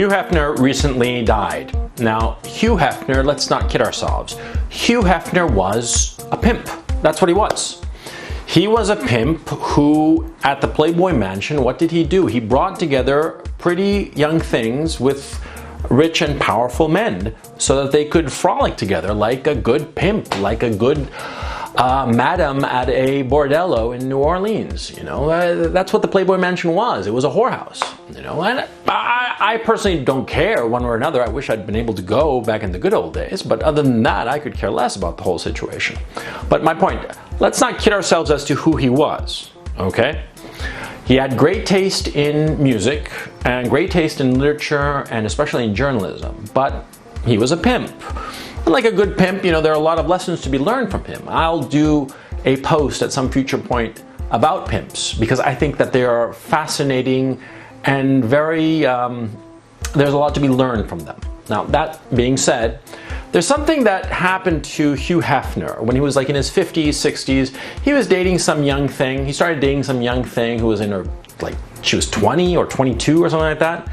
Hugh Hefner recently died. Now, Hugh Hefner, let's not kid ourselves. Hugh Hefner was a pimp. That's what he was. He was a pimp who, at the Playboy Mansion, what did he do? He brought together pretty young things with rich and powerful men so that they could frolic together like a good pimp, like a good madam at a bordello in New Orleans. You know, that's what the Playboy Mansion was. It was a whorehouse. You know, and I personally don't care one way or another. I wish I'd been able to go back in the good old days, but other than that, I could care less about the whole situation. But my point, let's not kid ourselves as to who he was, okay? He had great taste in music and great taste in literature and especially in journalism, but he was a pimp. Like a good pimp, you know, there are a lot of lessons to be learned from him. I'll do a post at some future point about pimps because I think that they are fascinating and very, there's a lot to be learned from them. Now, that being said, there's something that happened to Hugh Hefner when he was like in his 50s, 60s. He was dating some young thing. He started dating some young thing who was in her, like, she was 20 or 22 or something like that.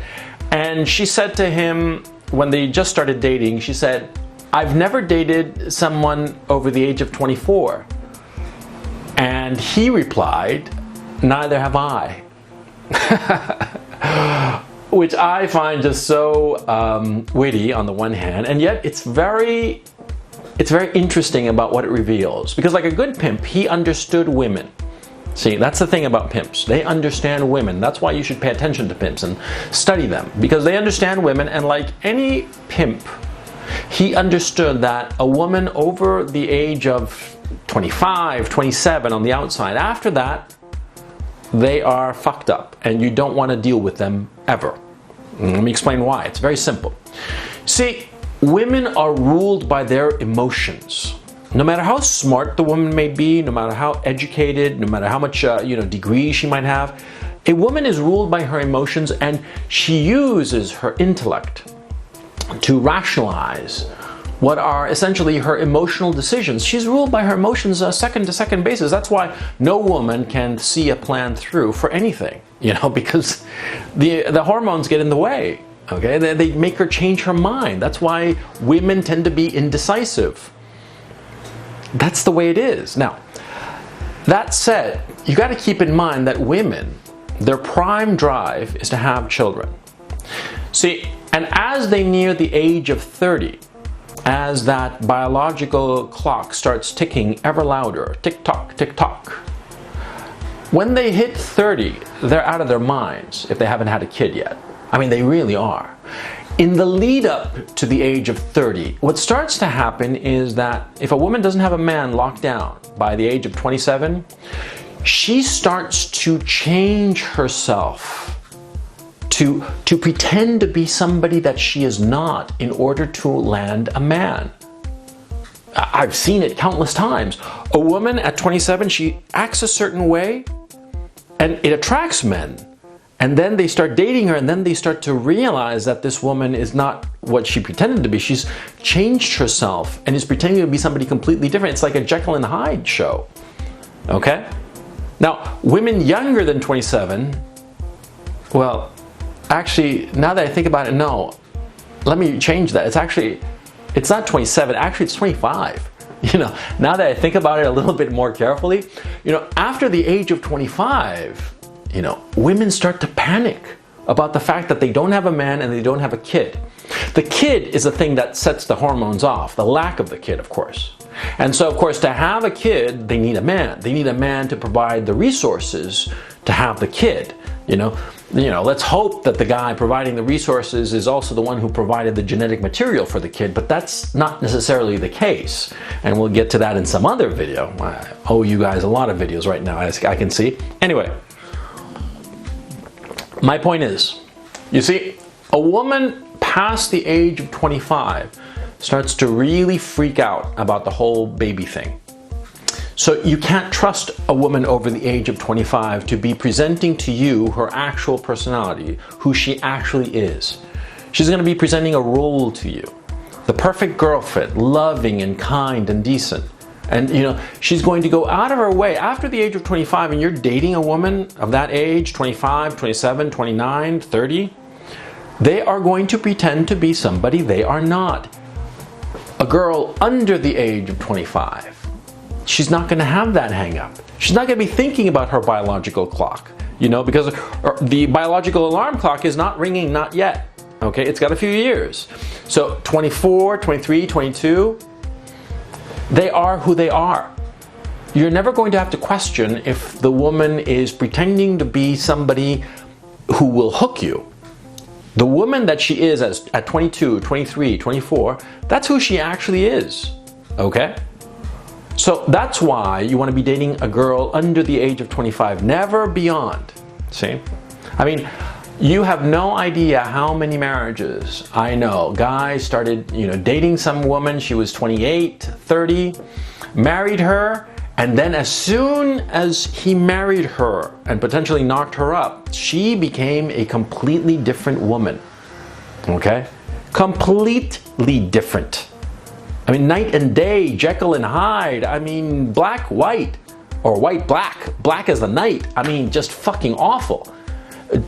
And she said to him, when they just started dating, she said, "I've never dated someone over the age of 24. And he replied, "Neither have I." Which I find just so witty on the one hand, and yet it's very interesting about what it reveals. Because like a good pimp, he understood women. See, that's the thing about pimps. They understand women. That's why you should pay attention to pimps and study them. Because they understand women, and like any pimp, he understood that a woman over the age of 25, 27 on the outside, after that, they are fucked up and you don't want to deal with them ever. Let me explain why. It's very simple. See, women are ruled by their emotions. No matter how smart the woman may be, no matter how educated, no matter how much degree she might have, a woman is ruled by her emotions, and she uses her intellect to rationalize what are essentially her emotional decisions. She's ruled by her emotions on a second-to-second basis. That's why no woman can see a plan through for anything, you know, because the hormones get in the way, okay? They make her change her mind. That's why women tend to be indecisive. That's the way it is. Now, that said, you got to keep in mind that women, their prime drive is to have children. See, and as they near the age of 30, as that biological clock starts ticking ever louder, tick-tock, tick-tock, when they hit 30, they're out of their minds if they haven't had a kid yet. I mean, they really are. In the lead up to the age of 30, what starts to happen is that if a woman doesn't have a man locked down by the age of 27, she starts to change herself to pretend to be somebody that she is not in order to land a man. I've seen it countless times. A woman at 27, she acts a certain way and it attracts men. And then they start dating her, and then they start to realize that this woman is not what she pretended to be. She's changed herself and is pretending to be somebody completely different. It's like a Jekyll and Hyde show. Okay? Now, women younger than 27, well, actually, now that I think about it, no. Let me change that. It's not 27, actually it's 25. You know, now that I think about it a little bit more carefully, you know, after the age of 25, you know, women start to panic about the fact that they don't have a man and they don't have a kid. The kid is the thing that sets the hormones off, the lack of the kid, of course. And so, of course, to have a kid, they need a man. They need a man to provide the resources to have the kid. You know, let's hope that the guy providing the resources is also the one who provided the genetic material for the kid, but that's not necessarily the case. And we'll get to that in some other video. I owe you guys a lot of videos right now, as I can see. Anyway. My point is, you see, a woman past the age of 25 starts to really freak out about the whole baby thing. So you can't trust a woman over the age of 25 to be presenting to you her actual personality, who she actually is. She's going to be presenting a role to you. The perfect girlfriend, loving and kind and decent. And, you know, she's going to go out of her way after the age of 25, and you're dating a woman of that age, 25, 27, 29, 30. They are going to pretend to be somebody they are not. A girl under the age of 25, she's not going to have that hang up. She's not going to be thinking about her biological clock, because the biological alarm clock is not ringing, not yet. Okay, it's got a few years. So 24, 23, 22, they are who they are. You're never going to have to question if the woman is pretending to be somebody who will hook you. The woman that she is at 22, 23, 24, that's who she actually is, okay? So that's why you want to be dating a girl under the age of 25, never beyond, see? I mean, you have no idea how many marriages I know. Guys started, dating some woman, she was 28, 30, married her, and then as soon as he married her and potentially knocked her up, she became a completely different woman. Okay? Completely different. I mean, night and day, Jekyll and Hyde. I mean, black, white, or white, black. Black as the night. I mean, just fucking awful.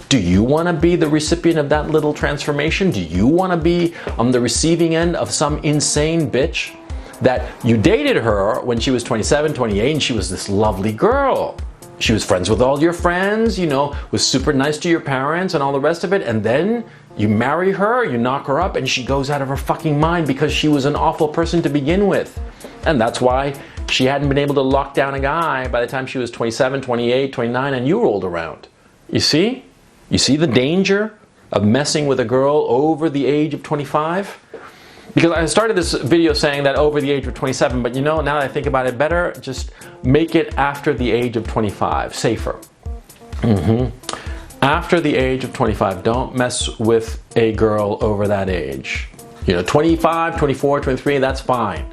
Do you want to be the recipient of that little transformation? Do you want to be on the receiving end of some insane bitch that you dated her when she was 27, 28, and she was this lovely girl? She was friends with all your friends, was super nice to your parents and all the rest of it, and then you marry her, you knock her up, and she goes out of her fucking mind because she was an awful person to begin with. And that's why she hadn't been able to lock down a guy by the time she was 27, 28, 29, and you rolled around. You see? You see the danger of messing with a girl over the age of 25? Because I started this video saying that over the age of 27, but now that I think about it, better just make it after the age of 25, safer. After the age of 25, don't mess with a girl over that age. 25, 24, 23, that's fine.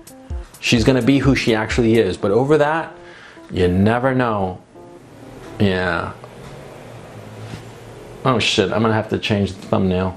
She's going to be who she actually is, but over that, you never know. Yeah. Oh shit, I'm going to have to change the thumbnail.